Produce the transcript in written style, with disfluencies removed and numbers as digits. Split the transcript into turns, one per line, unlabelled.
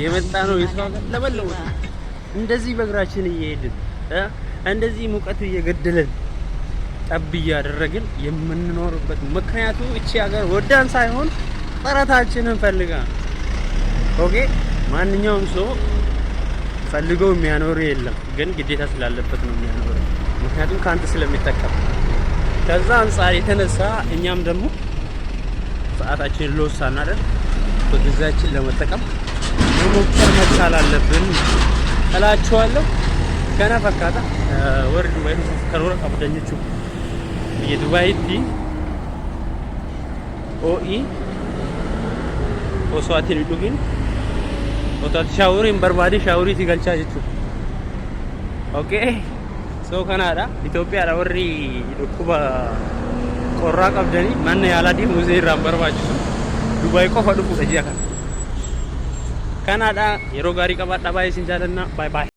የመጣ ነው የሰው ሀገር ለመለወጥ እንደዚህ በእግራችን እየሄድን እንደዚህ ሙቀት እየገደለን ጠብ እያደረግን የምንኖርበት ምክንያቱ እቺ ሀገር ወዳን ሳይሆን ጥረታችንን ፈልጋ። ኦኬ ማንኛውም ሰው ፈልገው የሚያኖር የለም፣ ግን ግዴታ ስላለበት ነው የሚያኖር። ምክንያቱም ካንተ ስለሚጠቀም ከዛ አንፃር የተነሳ እኛም ደግሞ ሰዓታችንን ሎስ ሳናደርግ በጊዜያችን ለመጠቀም መሞከር መቻል አለብን እላችኋለሁ። ከና ፈካታ ወርድ ወይ ከሮራ ቀብደኞቹ የዱባይቲ ኦኢ ኦስዋቲን ዱጊን ኦታት ሻወሪን በርባዲ ሻወሪ ሲገልቻ ጀቹ ኦኬ ሶ ከናዳ ኢትዮጵያ ወሪ ዱኩባ ቆራ ቀብደኒ ማን ያላዲ ሙዜራ በርባቹ ዱባይ ቆፋ ዱኩ ተጂያ ከናዳ የሮ ጋሪ ቀባዳ ባይ ሲንጃለና ባይ ባይ